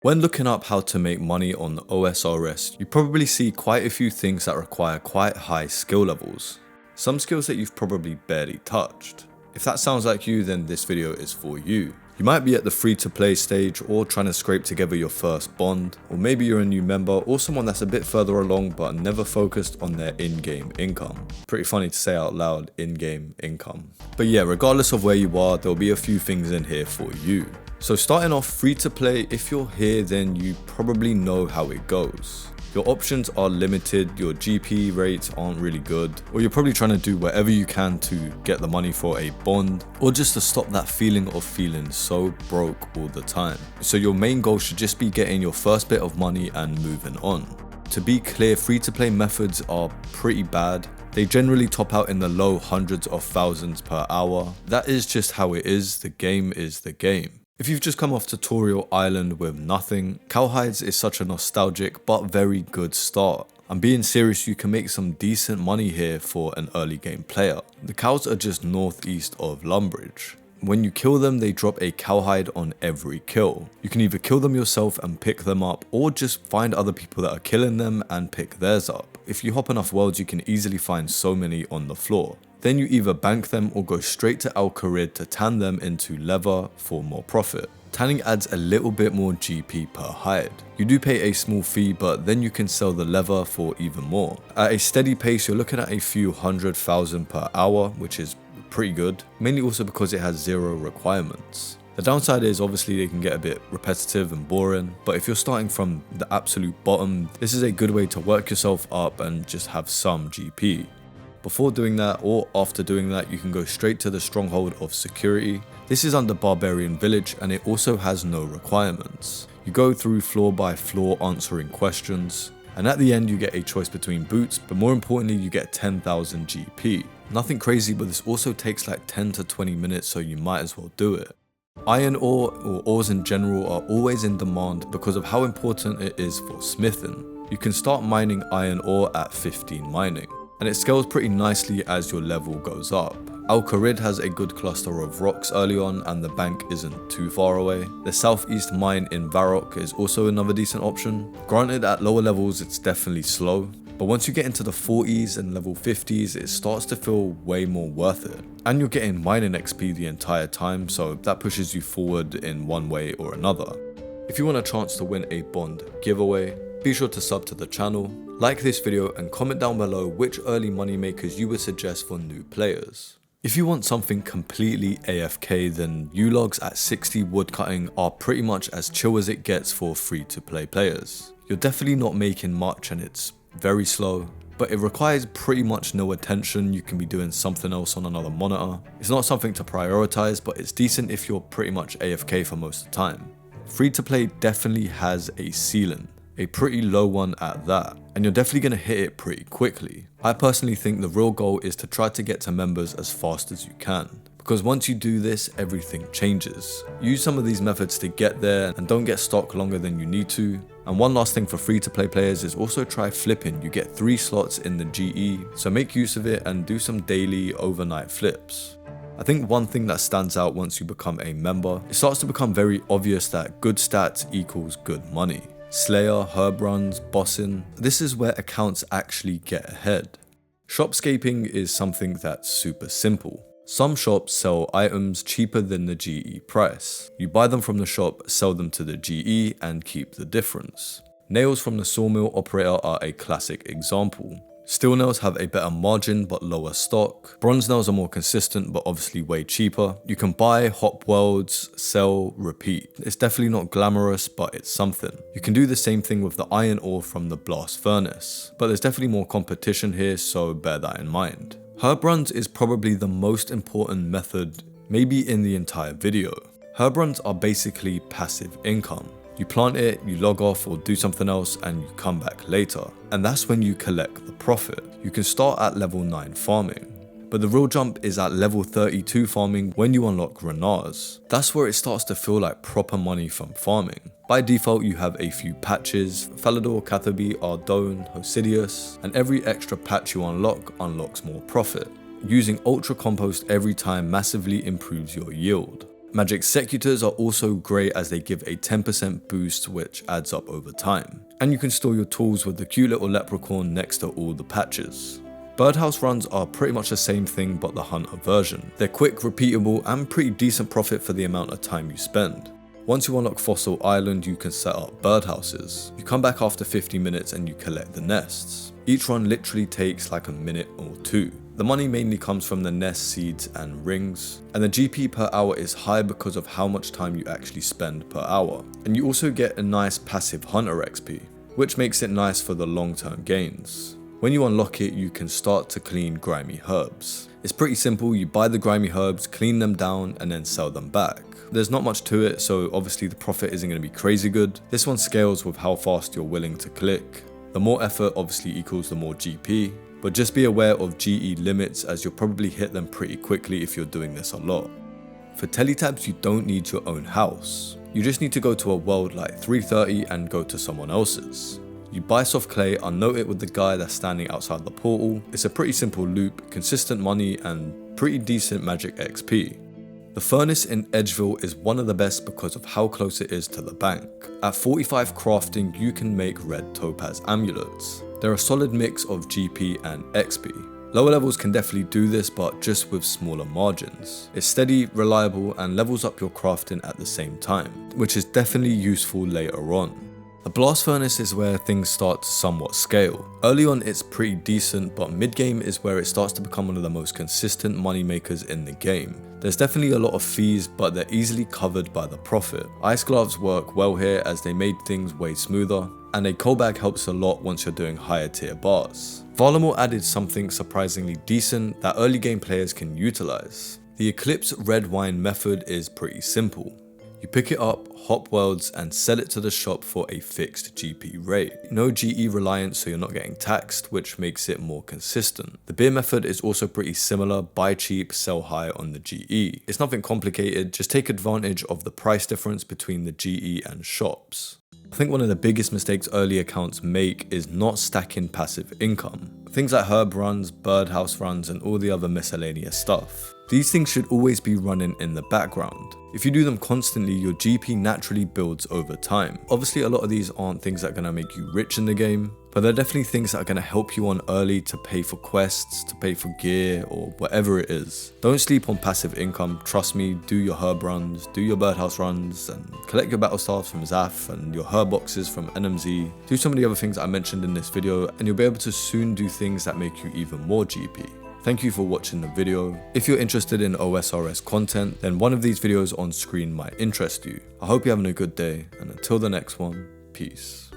When looking up how to make money on the OSRS, you probably see quite a few things that require quite high skill levels. Some skills that you've probably barely touched. If that sounds like you, then this video is for you. You might be at the free to play stage or trying to scrape together your first bond, or maybe you're a new member or someone that's a bit further along but never focused on their in-game income. Pretty funny to say out loud, in-game income. But yeah, regardless of where you are, there'll be a few things in here for you. So starting off free to play, if you're here then you probably know how it goes. Your options are limited, your GP rates aren't really good, or you're probably trying to do whatever you can to get the money for a bond, or just to stop that feeling of feeling so broke all the time. So your main goal should just be getting your first bit of money and moving on. To be clear, free to play methods are pretty bad. They generally top out in the low hundreds of thousands per hour. That is just how it is, the game is the game. If you've just come off Tutorial Island with nothing, Cowhides is such a nostalgic but very good start. I'm being serious, you can make some decent money here for an early game player. The cows are just northeast of Lumbridge. When you kill them, they drop a cowhide on every kill. You can either kill them yourself and pick them up, or just find other people that are killing them and pick theirs up. If you hop enough worlds, you can easily find so many on the floor. Then you either bank them or go straight to Al Kharid to tan them into leather for more profit. Tanning adds a little bit more GP per hide. You do pay a small fee, but then you can sell the leather for even more. At a steady pace, you're looking at a few 100,000 per hour, which is pretty good, mainly also because it has 0 requirements. The downside is obviously they can get a bit repetitive and boring, but if you're starting from the absolute bottom, this is a good way to work yourself up and just have some GP. Before doing that or after doing that, you can go straight to the stronghold of security. This is under Barbarian Village and it also has no requirements. You go through floor by floor answering questions, and at the end you get a choice between boots, but more importantly you get 10,000 GP. Nothing crazy, but this also takes like 10 to 20 minutes, so you might as well do it. Iron ore, or ores in general, are always in demand because of how important it is for smithing. You can start mining iron ore at 15 mining, and it scales pretty nicely as your level goes up. Al Kharid has a good cluster of rocks early on and the bank isn't too far away. The southeast mine in Varrock is also another decent option. Granted, at lower levels it's definitely slow, but once you get into the 40s and level 50s, it starts to feel way more worth it. And you're getting mining XP the entire time, so that pushes you forward in one way or another. If you want a chance to win a bond giveaway, be sure to sub to the channel, like this video and comment down below which early money makers you would suggest for new players. If you want something completely AFK, then U-logs at 60 woodcutting are pretty much as chill as it gets for free to play players. You're definitely not making much and it's very slow, but it requires pretty much no attention. You can be doing something else on another monitor. It's not something to prioritize, but it's decent if you're pretty much AFK for most of the time. Free to play definitely has a ceiling. A pretty low one at that, and you're definitely going to hit it pretty quickly. I personally think the real goal is to try to get to members as fast as you can, because once you do this, everything changes. Use some of these methods to get there and don't get stuck longer than you need to. And one last thing for free to play players is also try flipping. You get 3 slots in the GE, so make use of it and do some daily overnight flips. I think one thing that stands out once you become a member, it starts to become very obvious that good stats equals good money. Slayer, herb runs, bossing, this is where accounts actually get ahead. Shopscaping is something that's super simple. Some shops sell items cheaper than the GE price. You buy them from the shop, sell them to the GE and keep the difference. Nails from the sawmill operator are a classic example. Steel nails have a better margin but lower stock. Bronze nails are more consistent but obviously way cheaper. You can buy, hop worlds, sell, repeat. It's definitely not glamorous, but it's something. You can do the same thing with the iron ore from the blast furnace, but there's definitely more competition here, so bear that in mind. Herb runs is probably the most important method, maybe in the entire video. Herb runs are basically passive income. You plant it, you log off or do something else and you come back later. And that's when you collect the profit. You can start at level 9 farming, but the real jump is at level 32 farming when you unlock Renars. That's where it starts to feel like proper money from farming. By default you have a few patches, Falador, Catherby, Ardone, Hosidius, and every extra patch you unlock unlocks more profit. Using Ultra Compost every time massively improves your yield. Magic Secutors are also great as they give a 10% boost which adds up over time. And you can store your tools with the cute little leprechaun next to all the patches. Birdhouse runs are pretty much the same thing but the hunter version. They're quick, repeatable, and pretty decent profit for the amount of time you spend. Once you unlock Fossil Island, you can set up birdhouses. You come back after 50 minutes and you collect the nests. Each run literally takes like a minute or two. The money mainly comes from the nest seeds and rings, and the GP per hour is high because of how much time you actually spend per hour. And you also get a nice passive hunter XP, which makes it nice for the long-term gains. When you unlock it, you can start to clean grimy herbs. It's pretty simple, you buy the grimy herbs, clean them down, and then sell them back. There's not much to it, so obviously the profit isn't going to be crazy good. This one scales with how fast you're willing to click. The more effort obviously equals the more GP, but just be aware of GE limits as you'll probably hit them pretty quickly if you're doing this a lot. For teletabs, you don't need your own house. You just need to go to a world like 330 and go to someone else's. You buy soft clay, unnote it with the guy that's standing outside the portal. It's a pretty simple loop, consistent money, and pretty decent magic XP. The furnace in Edgeville is one of the best because of how close it is to the bank. At 45 crafting, you can make red topaz amulets. They're a solid mix of GP and XP. Lower levels can definitely do this, but just with smaller margins. It's steady, reliable, and levels up your crafting at the same time, which is definitely useful later on. The blast furnace is where things start to somewhat scale. Early on it's pretty decent, but mid-game is where it starts to become one of the most consistent money makers in the game. There's definitely a lot of fees, but they're easily covered by the profit. Ice gloves work well here as they made things way smoother, and a coal bag helps a lot once you're doing higher tier bars. Varlamore added something surprisingly decent that early game players can utilize. The Eclipse red wine method is pretty simple. You pick it up, hop worlds, and sell it to the shop for a fixed GP rate. No GE reliance, so you're not getting taxed, which makes it more consistent. The beer method is also pretty similar, buy cheap, sell high on the GE. It's nothing complicated, just take advantage of the price difference between the GE and shops. I think one of the biggest mistakes early accounts make is not stacking passive income. Things like herb runs, birdhouse runs, and all the other miscellaneous stuff. These things should always be running in the background. If you do them constantly, your GP naturally builds over time. Obviously, a lot of these aren't things that are going to make you rich in the game, but they're definitely things that are going to help you on early to pay for quests, to pay for gear, or whatever it is. Don't sleep on passive income, trust me, do your herb runs, do your birdhouse runs, and collect your battle stars from Zaf and your herb boxes from NMZ. Do some of the other things I mentioned in this video, and you'll be able to soon do things that make you even more GP. Thank you for watching the video. If you're interested in OSRS content, then one of these videos on screen might interest you. I hope you're having a good day, and until the next one, peace.